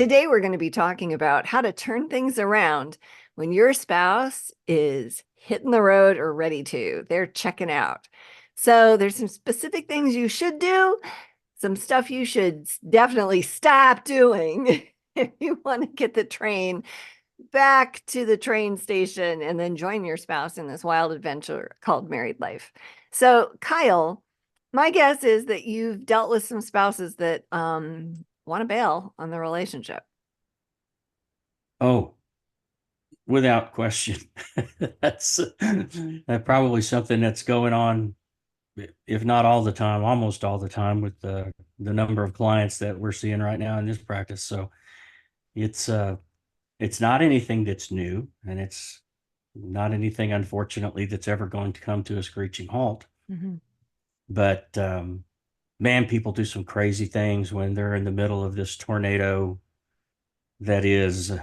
Today we're going to be talking about how to turn things around when your spouse is hitting the road or ready to. They're checking out. So there's some specific things you should do, some stuff you should definitely stop doing if you want to get the train back to the train station and then join your spouse in this wild adventure called married life. So, Kyle, my guess is that you've dealt with some spouses that want to bail on the relationship. Oh, without question. That's probably something that's going on, if not all the time, almost all the time with the number of clients that we're seeing right now in this practice. So it's uh it's not anything that's new, and it's not anything, unfortunately, that's ever going to come to a screeching halt. Mhm. But man, people do some crazy things when they're in the middle of this tornado that is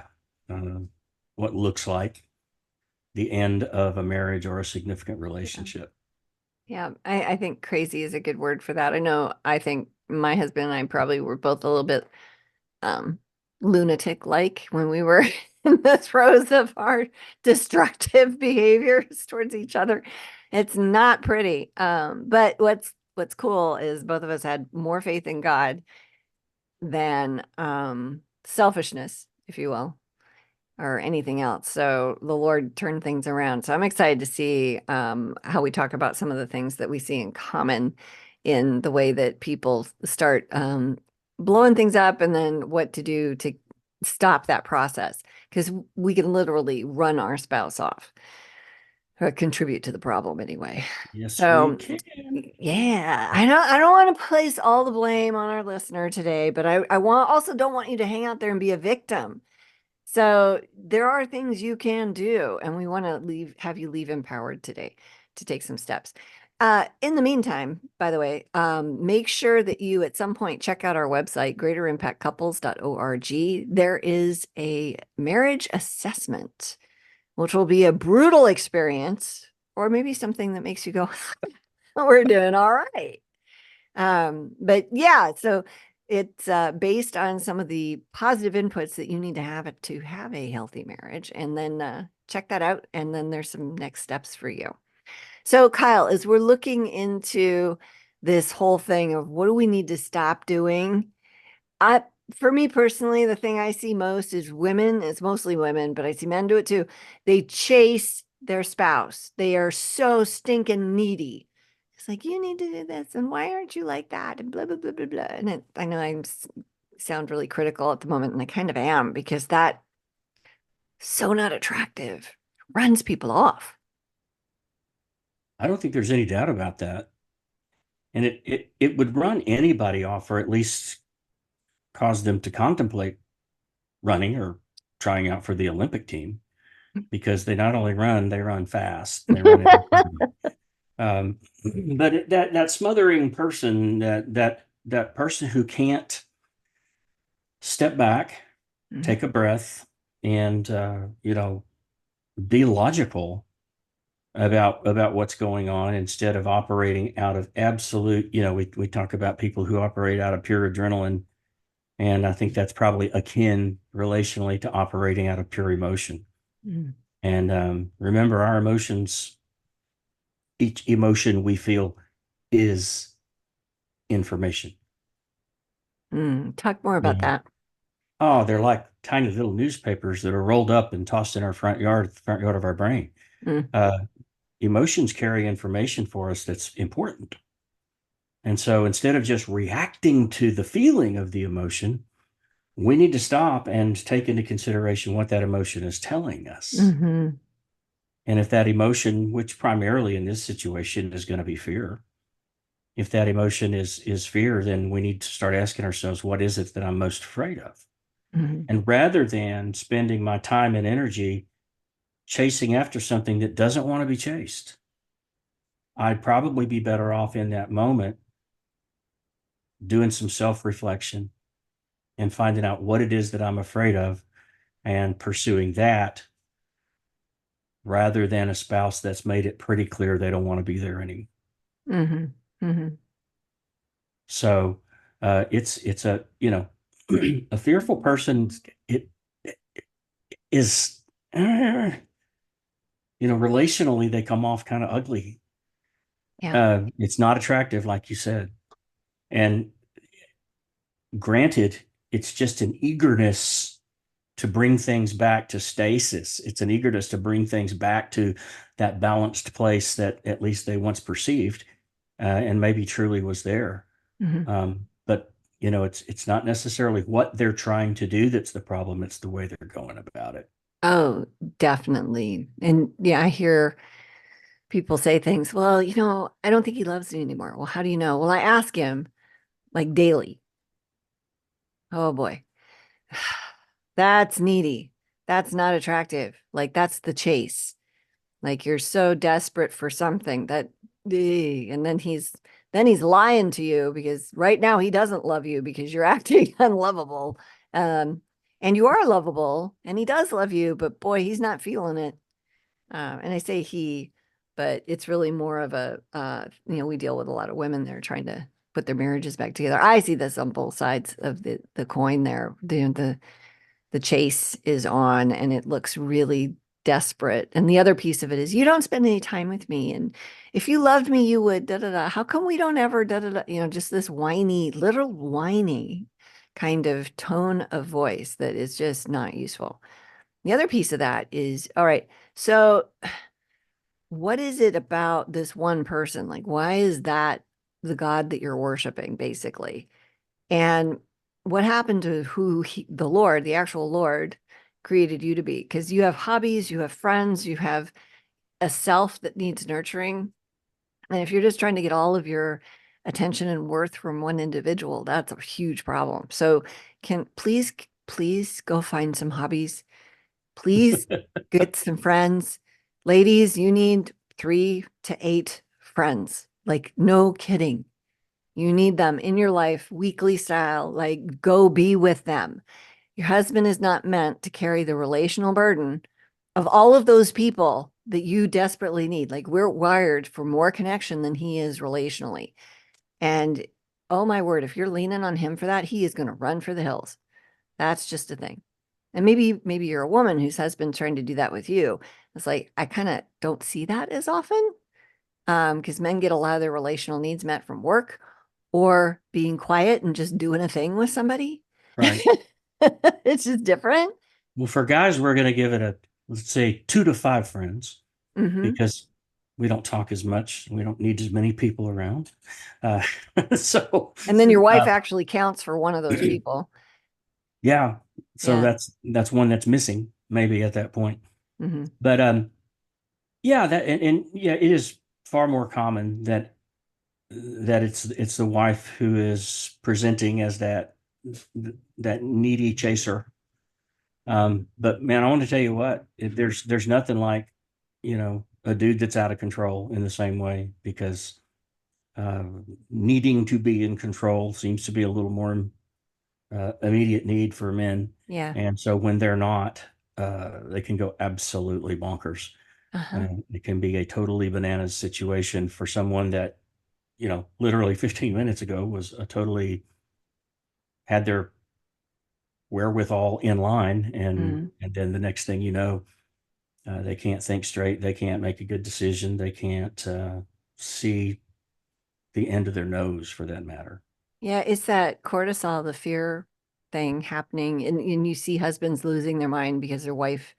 what looks like the end of a marriage or a significant Yeah. relationship. Yeah, I think crazy is a good word for that. I know I think my husband and I probably were both a little bit um lunatic like when we were in the throes of our destructive behaviors towards each other. It's not pretty. But what's cool is both of us had more faith in God than selfishness, if you will, or anything else. So the Lord turned things around. So I'm excited to see how we talk about some of the things that we see in common in the way that people start blowing things up and then what to do to stop that process. Because we can literally run our spouse off or contribute to the problem anyway. Yes, we So can. yeah, I don't want to place all the blame on our listener today, but I want also don't want you to hang out there and be a victim. So there are things you can do, and we want to have you leave empowered today to take some steps. In the meantime, by the way, make sure that you at some point check out our website, greaterimpactcouples.org. There is a marriage assessment, which will be a brutal experience, or maybe something that makes you go, we're doing all right. But yeah, so it's based on some of the positive inputs that you need to have a healthy marriage. And then check that out. And then there's some next steps for you. So, Kyle, as we're looking into this whole thing of what do we need to stop doing, I for me personally, the thing I see most is women, it's mostly women, but I see men do it too. They chase their spouse. They are so stinking needy. It's like, you need to do this, and why aren't you like that? And blah, blah, blah, blah, blah. And I know sound really critical at the moment, and I kind of am because that so not attractive, runs people off. I don't think there's any doubt about that. And it would run anybody off, or at least cause them to contemplate running or trying out for the Olympic team, because they not only run, they run fast. They run every time. Um, but that smothering person, that person who can't step back, Mhm. take a breath, and be logical about what's going on, instead of operating out of absolute, we talk about people who operate out of pure adrenaline, and I think that's probably akin relationally to operating out of pure emotion. Mhm. And remember, our emotions, each emotion we feel is information. Talk more about Yeah. that. Oh, they're like tiny little newspapers that are rolled up and tossed in our front yard of our brain. Mm. uh, Emotions carry information for us that's important. And so instead of just reacting to the feeling of the emotion, we need to stop and take into consideration what that emotion is telling us. Hmm. And if that emotion, which primarily in this situation is going to be fear, if that emotion is fear, then we need to start asking ourselves, what is it that I'm most afraid of? Hmm. And rather than spending my time and energy chasing after something that doesn't want to be chased, I'd probably be better off in that moment doing some self reflection and finding out what it is that I'm afraid of and pursuing that, rather than a spouse that's made it pretty clear they don't want to be there anymore. Hmm. Hmm. So it's a, a fearful person, it is, relationally, they come off kind of ugly. Yeah. It's not attractive, like you said. And granted, it's just an eagerness to bring things back to stasis. It's an eagerness to bring things back to that balanced place that at least they once perceived, and maybe truly was there. Mhm. But it's not necessarily what they're trying to do that's the problem. It's the way they're going about it. Oh, definitely. And yeah, I hear people say things, well, I don't think he loves me anymore. Well, how do you know? Well, I ask him like daily. Oh boy. That's needy. That's not attractive. Like that's the chase. Like you're so desperate for something that, and then he's lying to you because right now he doesn't love you because you're acting unlovable. Um, and you are lovable and he does love you, but boy, he's not feeling it. And I say he, but it's really more of we deal with a lot of women that are trying to put their marriages back together. I see this on both sides of the coin there. The chase is on and it looks really desperate. And the other piece of it is you don't spend any time with me. And if you loved me, you would da da da. How come we don't ever da da da? Just this whiny, little whiny kind of tone of voice that is just not useful. The other piece of that is, all right, so what is it about this one person? Like, why is that the God that you're worshiping, basically? And what happened to the Lord, the actual Lord, created you to be? Because you have hobbies, you have friends, you have a self that needs nurturing. And if you're just trying to get all of your attention and worth from one individual, that's a huge problem. So, can please go find some hobbies. Please get some friends. Ladies, you need 3 to 8 friends. Like, no kidding. You need them in your life, weekly style. Like, go be with them. Your husband is not meant to carry the relational burden of all of those people that you desperately need. Like, we're wired for more connection than he is relationally. And oh my word, if you're leaning on him for that, he is going to run for the hills. That's just a thing. And maybe you're a woman whose husband's trying to do that with you. It's like I kind of don't see that as often. Because men get a lot of their relational needs met from work or being quiet and just doing a thing with somebody. Right. It's just different. Well, for guys, we're going to give it let's say 2 to 5 friends, Hmm. because we don't talk as much. We don't need as many people around. Uh, so, And then your wife uh, actually counts for one of those people. yeah. So Yeah. that's one that's missing maybe at that point. Hmm. But yeah, and yeah, it is far more common that it's the wife who is presenting as that needy chaser. But man, I want to tell you what, there's nothing like, a dude that's out of control in the same way, because uh, needing to be in control seems to be a little more immediate need for men. Yeah. And so when they're not, they can go absolutely bonkers. Uh-huh. It can be a totally bananas situation for someone that, literally 15 minutes ago was a totally had their wherewithal in line. And, Mm. and then the next thing you know, they can't think straight. They can't make a good decision. They can't see the end of their nose, for that matter. Yeah, it's that cortisol, the fear thing happening. And you see husbands losing their mind because their wife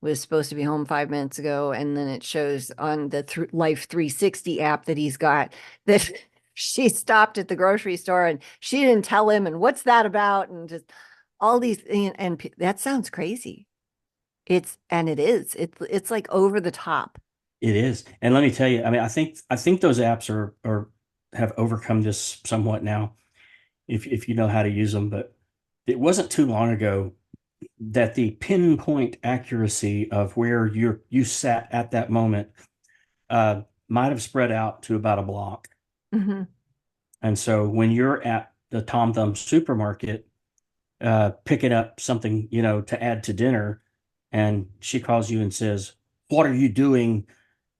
was supposed to be home 5 minutes ago. And then it shows on the Life 360 app that he's got that she stopped at the grocery store and she didn't tell him. And what's that about? And just all these, and that sounds crazy. And it is. It's like over the top. It is. And let me tell you, I mean, I think those apps are have overcome this somewhat now, if you know how to use them. But it wasn't too long ago that the pinpoint accuracy of where you sat at that moment might have spread out to about a block. Hmm. And so when you're at the Tom Thumb supermarket, picking up something, to add to dinner, and she calls you and says, "What are you doing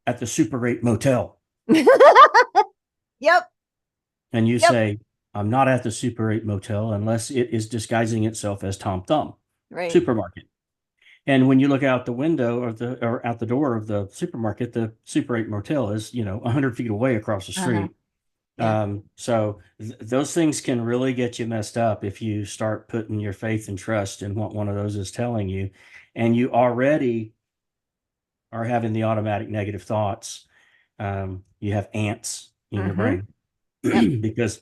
at the Super 8 motel?" Yep. And you Yep. say, I'm not at the Super 8 motel unless it is disguising itself as Tom Thumb Right. supermarket. And when you look out the window of the or out the door of the supermarket, the Super 8 motel is, 100 feet away across the Uh-huh. street. Yeah. So those things can really get you messed up if you start putting your faith and trust in what one of those is telling you, and you already are having the automatic negative thoughts. You have ants in your Mm-hmm. brain Yep. because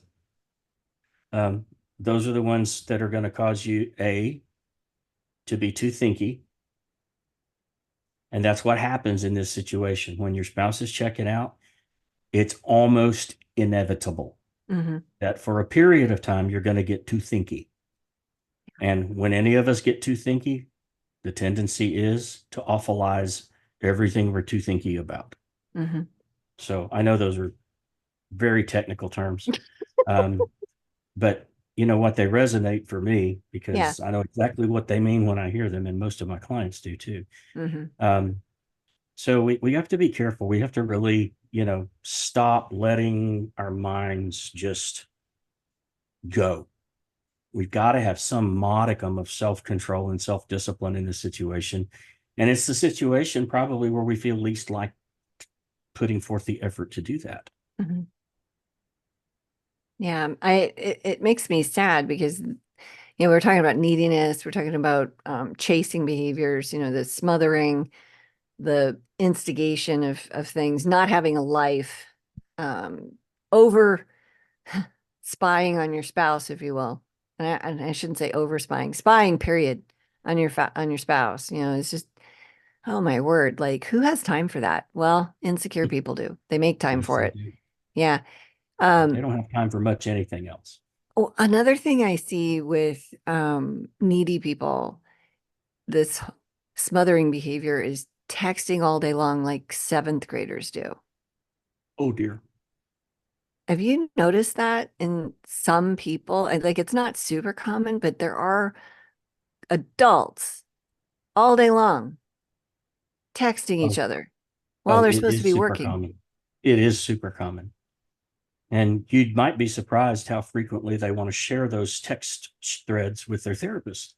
um, those are the ones that are going to cause you to be too thinky, and that's what happens in this situation when your spouse is checking out. It's almost inevitable Mm-hmm. that for a period of time you're going to get too thinky. And when any of us get too thinky, the tendency is to awfulize everything we're too thinky about. Mm-hmm. So I know those are very technical terms, um, but you know what? They resonate for me Yeah. because I know exactly what they mean when I hear them, and most of my clients do too. Mm-hmm. Um, so we have to be careful. We have to really, stop letting our minds just go. We've got to have some modicum of self-control and self-discipline in this situation. And it's the situation probably where we feel least like putting forth the effort to do that. Mm-hmm. Yeah. It makes me sad because we're talking about neediness, we're talking about chasing behaviors, the smothering, the instigation of things, not having a life, over spying on your spouse, if you will. And I shouldn't say over spying, spying, period, on on your spouse. It's just, oh my word, like who has time for that? Well, insecure people do. They make time Yes, for they it. do. Yeah. They Um, don't have time for much anything else. Another thing I see with needy people, this smothering behavior is texting all day long like seventh graders do. Oh dear. Have you noticed that in some people? And like it's not super common, but there are adults all day long texting each Oh, other while oh, they're it supposed to is be super working. common. It is super common. And you might be surprised how frequently they want to share those text threads with their therapist.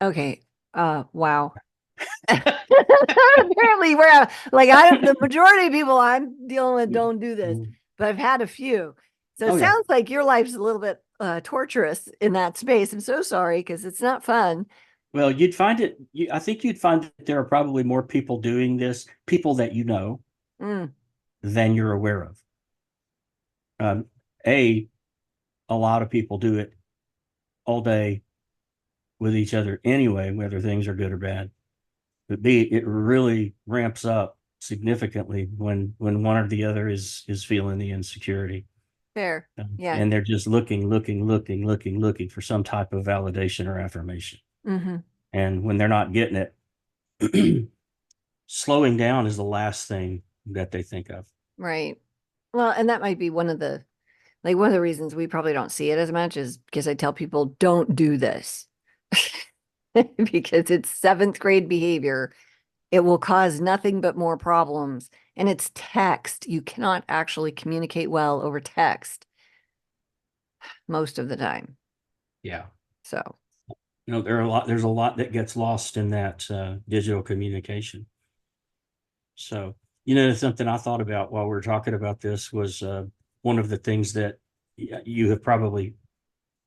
Okay. Wow. Apparently, like the majority of people I'm dealing with don't do this, but I've had a few. So it Oh, yeah. sounds like your life's a little bit torturous in that space. I'm so sorry because it's not fun. Well, you'd find it, I think you'd find that there are probably more people doing this, people that you know, Mm, than you're aware of. Um, a, a lot of people do it all day with each other anyway, whether things are good or bad. But B, it really ramps up significantly when one or the other is feeling the insecurity. fair. Yeah. And they're just looking for some type of validation or affirmation. Hmm. And when they're not getting it, slowing down is the last thing that they think of. Right. Well, and that might be one of the reasons we probably don't see it as much is because I tell people don't do this because it's seventh grade behavior. It will cause nothing but more problems. And it's text. You cannot actually communicate well over text most of the time. Yeah. So, There's a lot that gets lost in that digital communication. So, something I thought about while we were talking about this was one of the things that you have probably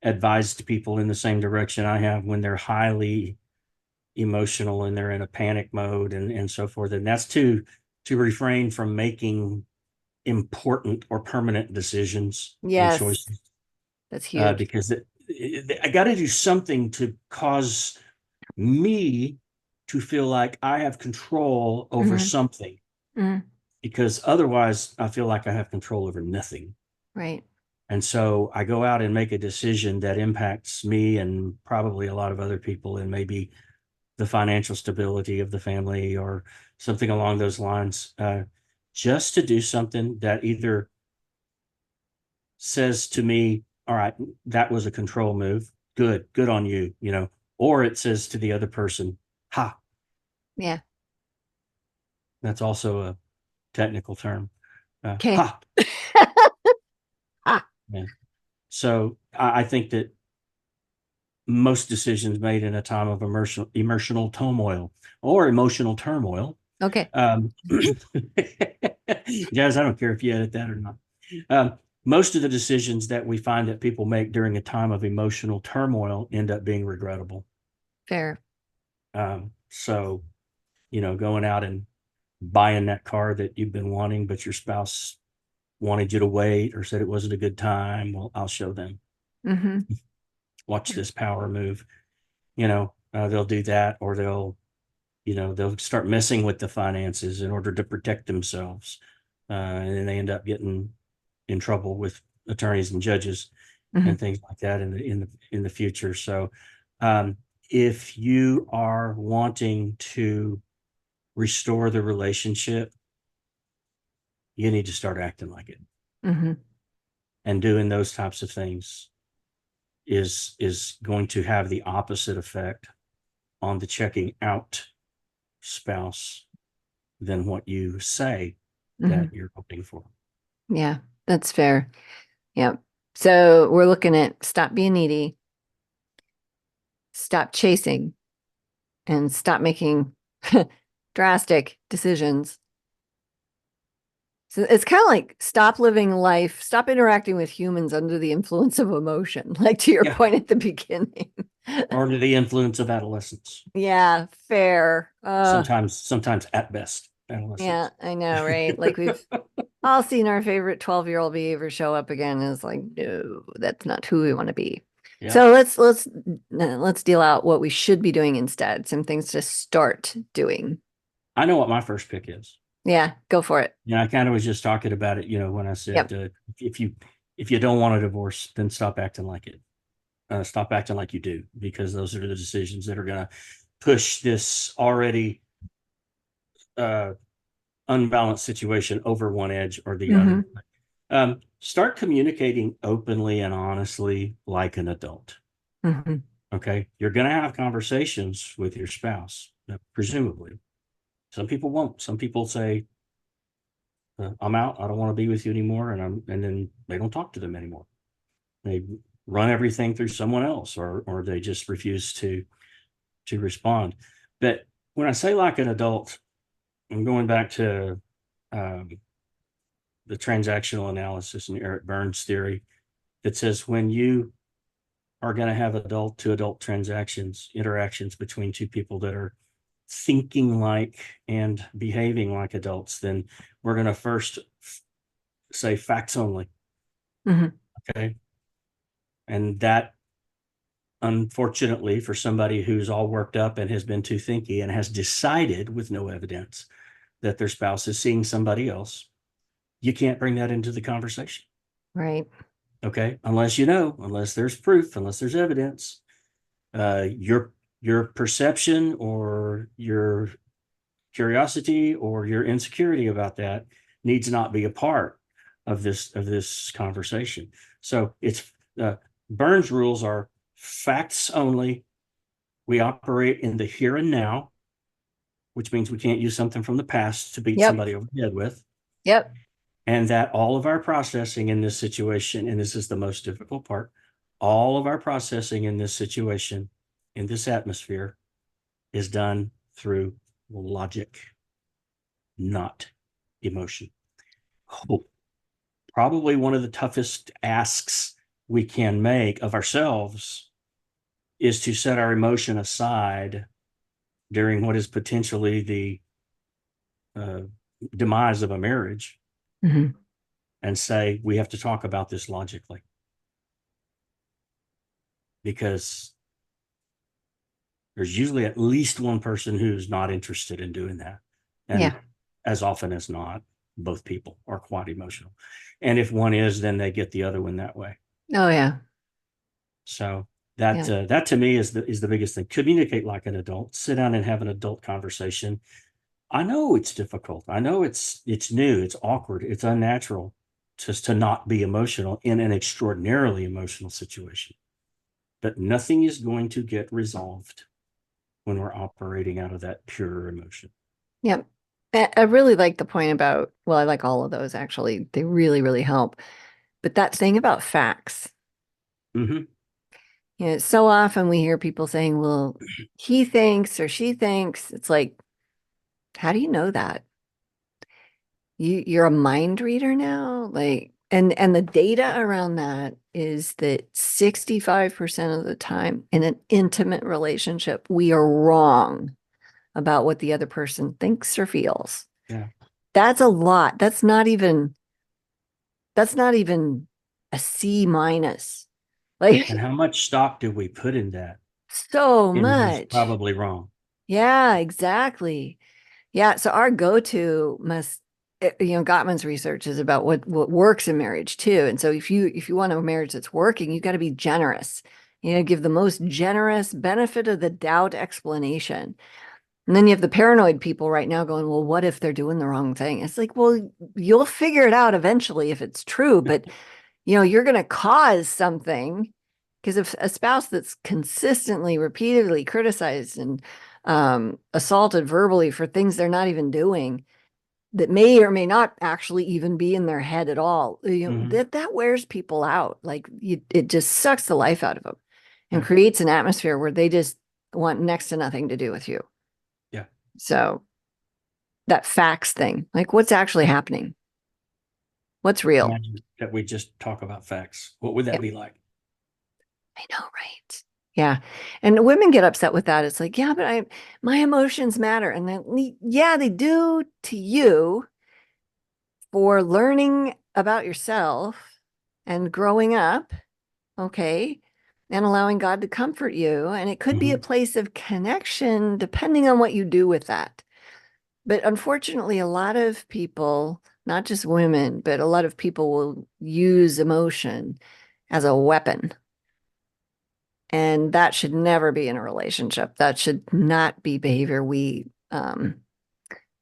advised people in the same direction I have when they're highly emotional and they're in a panic mode and so forth. And that's to refrain from making important or permanent decisions and yes, choices that's huge. because I got to do something to cause me to feel like I have control over Hmm. something Hmm. because otherwise I feel like I have control over nothing. Right. And so I go out and make a decision that impacts me and probably a lot of other people and maybe the financial stability of the family or something along those lines, just to do something that either says to me, all right, that was a control move. Good on you, or it says to the other person, ha, Yeah. that's also a technical term. Okay. Ha. Ah, Yeah. So I think that most decisions made in a time of emotional turmoil or emotional turmoil. Okay. Um, Jazz, I don't care if you edit that or not. Most of the decisions that we find that people make during a time of emotional turmoil end up being regrettable. Fair. So, going out and buying that car that you've been wanting, but your spouse wanted you to wait or said it wasn't a good time. Well, I'll show them. Mm-hmm. Watch this power move. They'll do that, or they'll start messing with the finances in order to protect themselves. And then they end up getting in trouble with attorneys and judges Mm-hmm. and things like that in the future. So, um, if you are wanting to restore the relationship, you need to start acting like it. Mm-hmm. And doing those types of things is going to have the opposite effect on the checking out spouse than what you say Mm-hmm. that you're hoping for. Yeah, that's fair. Yep. So we're looking at stop being needy, stop chasing, and stop making drastic decisions. So it's kind of like stop living life, stop interacting with humans under the influence of emotion, like to your Yeah. point at the beginning. Or under the influence of adolescence. Yeah, fair. Sometimes at best, Yeah, adolescence. I know, right? Like we've all seen our favorite 12-year-old behavior show up again. Is like, no, that's not who we want to be. Yeah. So let's deal out what we should be doing instead. Some things to start doing. I know what my first pick is. Yeah, go for it. I kind of was just talking about it, when I said, Yep. if you don't want a divorce, then stop acting like it. Stop acting like you do, because those are the decisions that are going to push this already uh, unbalanced situation over one edge or the Hmm. other. Start communicating openly and honestly like an adult. Hmm. Okay. You're going to have conversations with your spouse, presumably. Some people won't. Some people say, I'm out. I don't want to be with you anymore. And then they don't talk to them anymore. They run everything through someone else, or they just refuse to respond. But when I say like an adult, I'm going back to um, the transactional analysis and Eric Burns' theory that says when you are going to have adult to adult interactions between two people that are thinking like and behaving like adults, then we're going to first say facts only. Hmm. Okay. And that, unfortunately, for somebody who's all worked up and has been too thinky and has decided with no evidence that their spouse is seeing somebody else, you can't bring that into the conversation. Right. Okay. Unless there's proof, unless there's evidence, your perception or your curiosity or your insecurity about that needs not be a part of this conversation. So it's Burns rules are facts only. We operate in the here and now, which means we can't use something from the past to beat Yep. somebody over the head with. Yep. And that all of our processing in this situation, and this is the most difficult part, all of our processing in this situation, in this atmosphere, is done through logic, not emotion. Oh, probably one of the toughest asks we can make of ourselves is to set our emotion aside during what is potentially the uh, demise of a marriage Hmm. and say, we have to talk about this logically, because there's usually at least one person who's not interested in doing that. And Yeah. as often as not, both people are quite emotional. And if one is, then they get the other one that way. Oh yeah. So Yeah. that to me is the biggest thing. Communicate like an adult. Sit down and have an adult conversation. I know it's difficult. I know it's new. It's awkward. It's unnatural just to not be emotional in an extraordinarily emotional situation. But nothing is going to get resolved when we're operating out of that pure emotion. Yep. I really like the point about, well, I like all of those actually. They really, really help. But that thing about facts. Hmm. So often we hear people saying, well, he thinks or she thinks. It's like, how do you know that? You're a mind reader now? Like, and the data around that is that 65% of the time in an intimate relationship, we are wrong about what the other person thinks or feels. Yeah. That's a lot. That's not even a C minus. And Like how much stock do we put in that? so And who's much. probably wrong? Yeah, exactly. Yeah, so our go-to Gottman's research is about what works in marriage too. And so if you want a marriage that's working, you got to be generous. Give the most generous benefit of the doubt explanation. And then you have the paranoid people right now going, well, what if they're doing the wrong thing? It's like, well, you'll figure it out eventually if it's true, but you're going to cause something because if a spouse that's consistently, repeatedly criticized and assaulted verbally for things they're not even doing, that may or may not actually even be in their head at all, Hmm. that wears people out. Like it just sucks the life out of them and Yeah. creates an atmosphere where they just want next to nothing to do with you. Yeah. So that facts thing, like what's actually happening, what's real. Imagine that we just talk about facts. What would Yeah, that be like? I know, right? Yeah. And women get upset with that. It's like, yeah, but my emotions matter. And then, yeah, they do to you for learning about yourself and growing up. Okay. And allowing God to comfort you. And it could be a Hmm. place of connection depending on what you do with that. But unfortunately, a lot of people, not just women, but a lot of people will use emotion as a weapon. And that should never be in a relationship. That should not be behavior we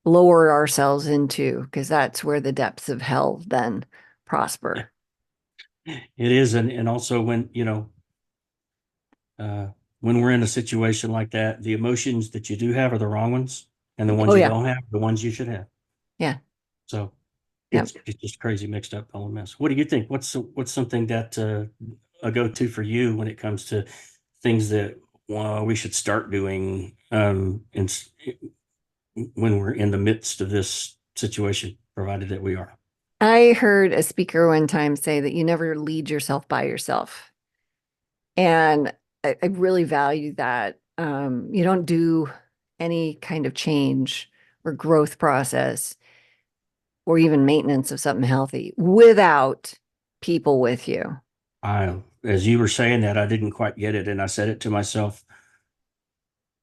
lower ourselves into, because that's where the depths of hell then Yeah, prosper. it is. And also uh, when we're in a situation like that, the emotions that you do have are the wrong ones, and the Oh, ones you yeah. don't have, the ones you should have. Yeah. So Yep. it's just crazy mixed up all mess. What do you think? What's something that a go-to for you when it comes to things that we should start doing when we're in the midst of this situation, provided that we are? I heard a speaker one time say that you never lead yourself by yourself. And I really value that. You don't do any kind of change or growth process or even maintenance of something healthy without people with you. As you were saying that, I didn't quite get it, and I said it to myself,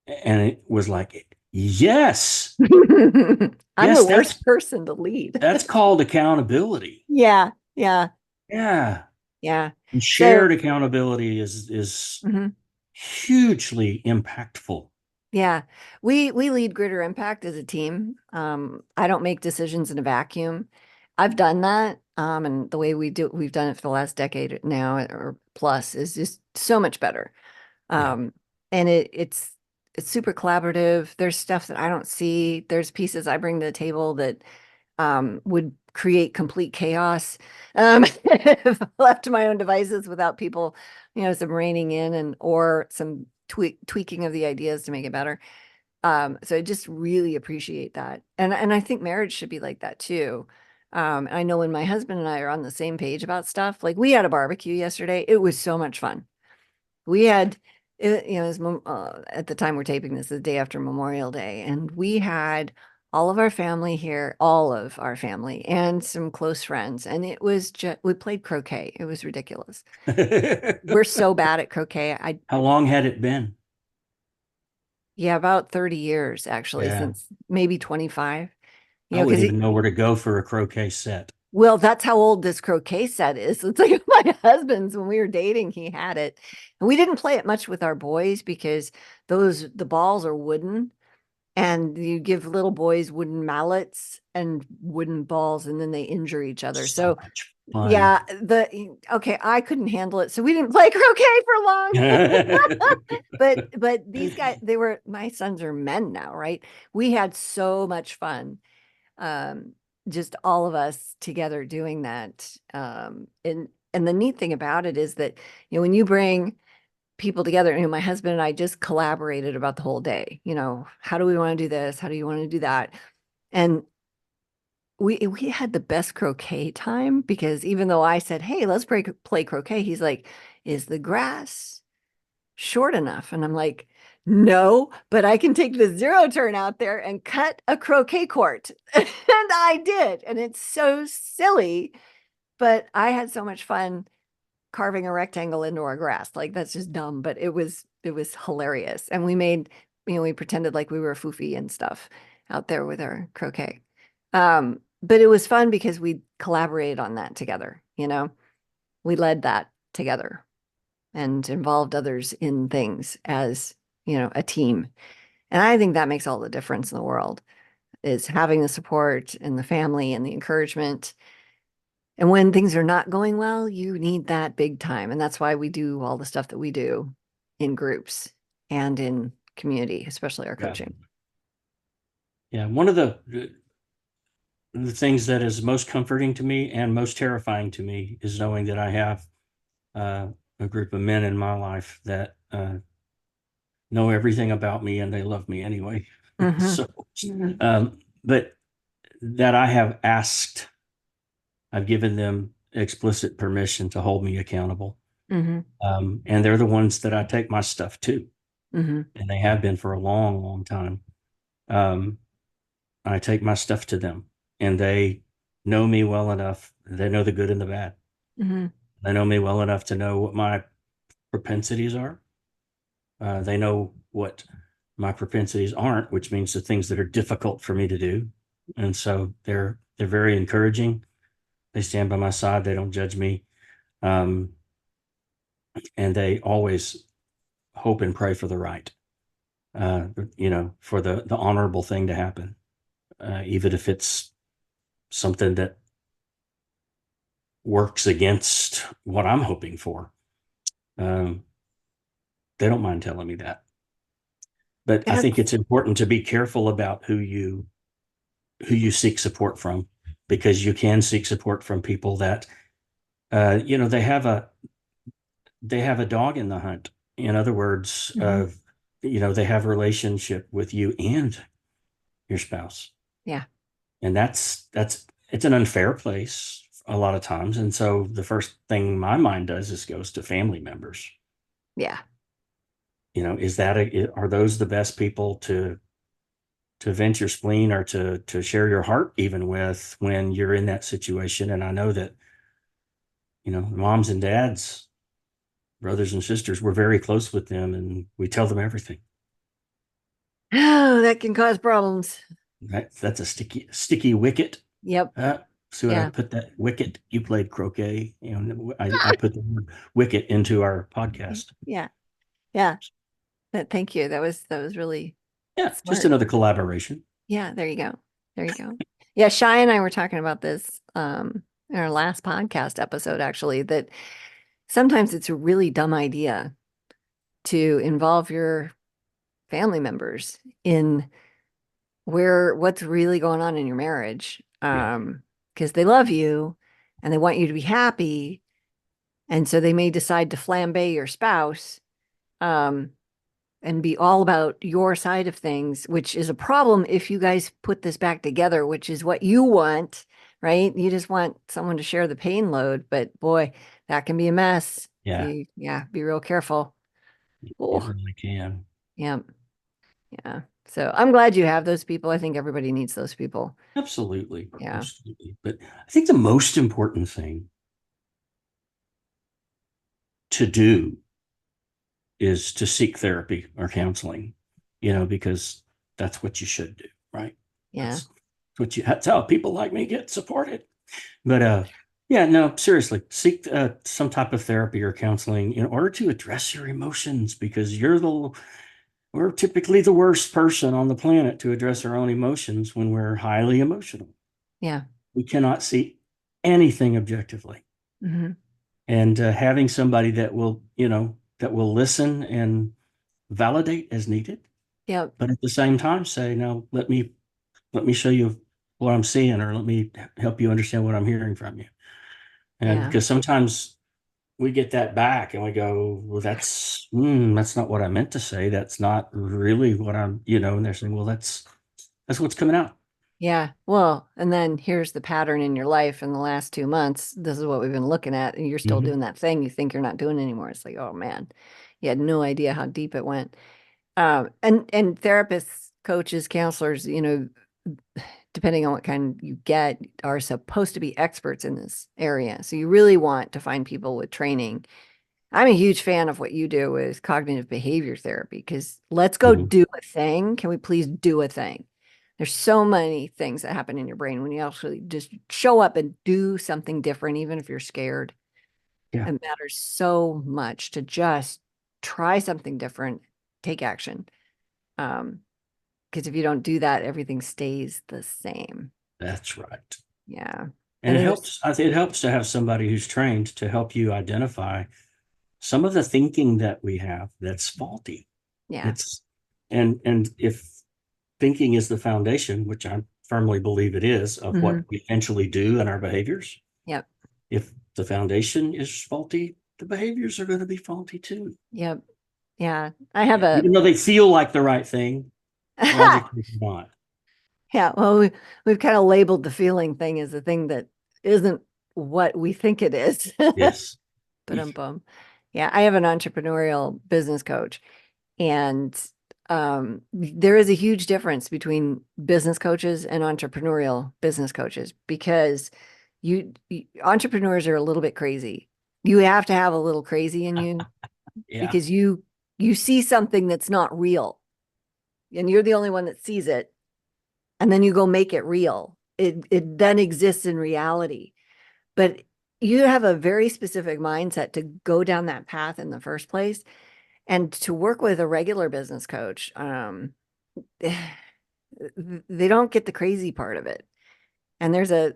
and it was like, yes, I'm the yes, worst person to lead. that's called accountability. Yeah, yeah, Yeah, yeah. and So, shared accountability is mhm. hugely impactful. Yeah, we lead greater impact as a team. I don't make decisions in a vacuum. I've done that, and the way we've done it for the last decade now or plus is just so much better. Yeah. Um, and it's super collaborative. There's stuff that I don't see. There's pieces I bring to the table that would create complete chaos if left to my own devices without people, some reining in and or some tweaking of the ideas to make it better. So I just really appreciate that. And I think marriage should be like that too. I know when my husband and I are on the same page about stuff, like we had a barbecue yesterday. It was so much fun. We had, it was, at the time we're taping this, the day after Memorial Day, and we had all of our family here, all of our family, and some close friends. And it was just, we played croquet. It was ridiculous. We're so bad at croquet. How long had it been? Yeah, about 30 years actually, Yeah, since maybe 25. I wouldn't Because even know where to go for a croquet set. well, that's how old this croquet set is. It's like my husband's when we were dating, he had it. And we didn't play it much with our boys because the balls are wooden and you give little boys wooden mallets and wooden balls and then they injure each other. So So much yeah, fun. okay, I couldn't handle it. So we didn't play croquet for long. But these guys, my sons are men now, right? We had so much fun, um, just all of us together doing that. And and the neat thing about it is that, when you bring people together, my husband and I just collaborated about the whole day. How do we want to do this? How do you want to do that? And we had the best croquet time because even though I said, "Hey, let's play croquet," he's like, "Is the grass short enough?" And I'm like, "No, but I can take the zero turn out there and cut a croquet court." And I did. And it's so silly, but I had so much fun carving a rectangle into our grass. Like that's just dumb, but it was hilarious. And we pretended like we were foofy and stuff out there with our croquet. But it was fun because we collaborated on that together. We led that together and involved others in things as, a team. And I think that makes all the difference in the world is having the support and the family and the encouragement. And when things are not going well, you need that big time. And that's why we do all the stuff that we do in groups and in community, especially our Yeah. coaching. Yeah. One of the things that is most comforting to me and most terrifying to me is knowing that I have uh, a group of men in my life that know everything about me and they love me anyway. Hmm. So, but that I have asked, I've given them explicit permission to hold me accountable. Hmm. And they're the ones that I take my stuff to, Hmm. and they have been for a long, long time. Um, I take my stuff to them, and they know me well enough. They know the good and the bad. Hmm. They know me well enough to know what my propensities are. They know what my propensities aren't, which means the things that are difficult for me to do. And so they're very encouraging. They stand by my side. They don't judge me, um, and they always hope and pray for the right. For the honorable thing to happen, even if it's something that works against what I'm hoping for. Um, they don't mind telling me that. But I think That's, it's important to be careful about who you seek support from, because you can seek support from people that they have a dog in the hunt. In other words, mhm. they have a relationship with you and your spouse, Yeah, and that's it's an unfair place a lot of times. And so the first thing my mind does is goes to family members. yeah. Are those the best people to vent your spleen or to share your heart even with when you're in that situation? And I know that moms and dads, brothers and sisters, we're very close with them, and we tell them everything. Oh, that can cause problems. That's a sticky wicket. Yep. uh, See what I Yeah. put that wicket? You played croquet, and I put the word wicket into our podcast. Yeah. Yeah. Thank you. That was really Yeah, just smart. another collaboration. Yeah, there you go. There you go. Yeah, Shy and I were talking about this in our last podcast episode, actually, that sometimes it's a really dumb idea to involve your family members in what's really going on in your marriage. Yeah, Because they love you and they want you to be happy. And so they may decide to flambe your spouse. Um, and be all about your side of things, which is a problem if you guys put this back together, which is what you want, right? You just want someone to share the pain load, but boy, that can be a mess. yeah, Yeah, be real careful. it Oh, really can. yeah, yeah. So I'm glad you have those people. I think everybody needs those people. Absolutely, Yeah. absolutely. But I think the most important thing to do is to seek therapy or counseling, because that's what you should do, right? Yeah. That's how people like me get supported. But yeah, no, seriously, seek some type of therapy or counseling in order to address your emotions, because we're typically the worst person on the planet to address our own emotions when we're highly emotional. Yeah. We cannot see anything objectively. Hmm. And having somebody that will listen and validate as needed, Yep. but at the same time say, no, let me show you what I'm seeing, or let me help you understand what I'm hearing from you. And Yeah. because sometimes we get that back and we go, well, that's not what I meant to say. That's not really what and they're saying, well, that's what's coming out. Yeah. Well, and then here's the pattern in your life in the last 2 months. This is what we've been looking at, and you're still Hmm. doing that thing you think you're not doing anymore. It's like, oh man, you had no idea how deep it went. And therapists, coaches, counselors, depending on what kind you get, are supposed to be experts in this area. So you really want to find people with training. I'm a huge fan of what you do with cognitive behavior therapy because let's go Hmm. do a thing. Can we please do a thing? There's so many things that happen in your brain when you actually just show up and do something different, even if you're scared. Yeah, It matters so much to just try something different, take action. Um, because if you don't do that, everything stays the same. that's right. Yeah. And And it then there's, helps. I think it helps to have somebody who's trained to help you identify some of the thinking that we have that's faulty. yeah. It's and if thinking is the foundation, which I firmly believe it is, of what Hmm. we eventually do in our behaviors, Yep. if the foundation is faulty, the behaviors are going to be faulty too. Yep. Yeah. I have Yeah. a, Even though they feel like the right thing, logically they're not. yeah. Well, we've kind of labeled the feeling thing as a thing that isn't what we think it is. Yes. But yeah, I have an entrepreneurial business coach, and there is a huge difference between business coaches and entrepreneurial business coaches because entrepreneurs are a little bit crazy. You have to have a little crazy in you Yeah. because you see something that's not real, and you're the only one that sees it, and then you go make it real. It then exists in reality, but you have a very specific mindset to go down that path in the first place. And to work with a regular business coach, they don't get the crazy part of it. And there's a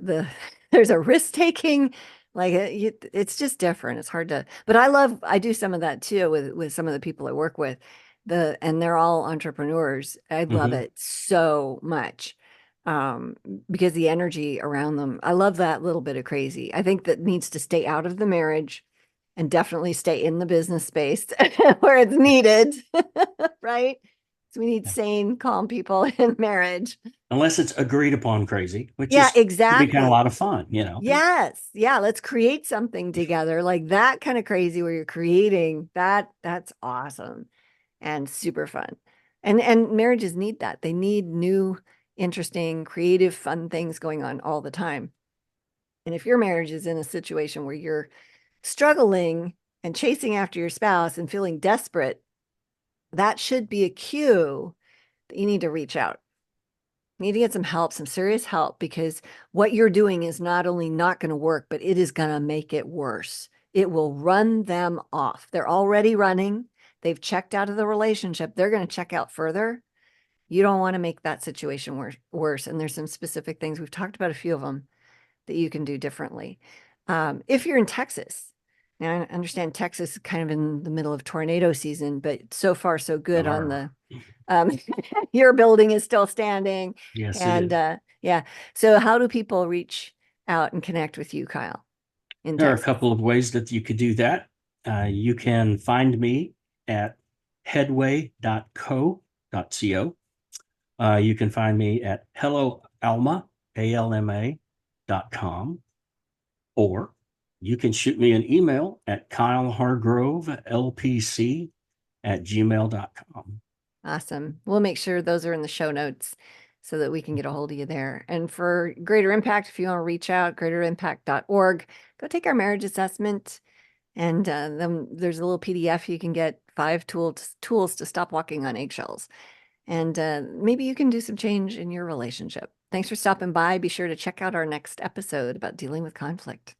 risk taking, like it's just different. It's hard to, but I do some of that too with some of the people I work with, and they're all entrepreneurs. I love Hmm. it so much. Um, because the energy around them, I love that little bit of crazy. I think that needs to stay out of the marriage and definitely stay in the business space where it's needed, right? So we need sane, calm people in marriage. Unless it's agreed upon crazy, which Yeah, is could be kind of a exactly. lot of fun. Yes. Yeah, let's create something together. Like that kind of crazy where you're creating that. That's awesome and super fun. And marriages need that. They need new, interesting, creative, fun things going on all the time. And if your marriage is in a situation where you're struggling and chasing after your spouse and feeling desperate, that should be a cue that you need to reach out. You need to get some help, some serious help, because what you're doing is not only not going to work, but it is going to make it worse. It will run them off. They're already running. They've checked out of the relationship. They're going to check out further. You don't want to make that situation worse. And there's some specific things. We've talked about a few of them that you can do differently. If you're in Texas, now I understand Texas is kind of in the middle of tornado season, but so far so good on Darn. the um, your building is still standing. Yes, it And is. yeah, so how do people reach out and connect with you, Kyle, in There are a Texas? couple of ways that you could do that. You can find me at headway.co.co. You can find me at helloalma, ALMA.com, or you can shoot me an email at kylehargrovelpc@gmail.com. Awesome. We'll make sure those are in the show notes so that we can get a hold of you there. And for Greater Impact, if you want to reach out, greaterimpact.org, go take our marriage assessment. And then there's a little PDF you can get 5 tools to stop walking on eggshells. And maybe you can do some change in your relationship. Thanks for stopping by. Be sure to check out our next episode about dealing with conflict.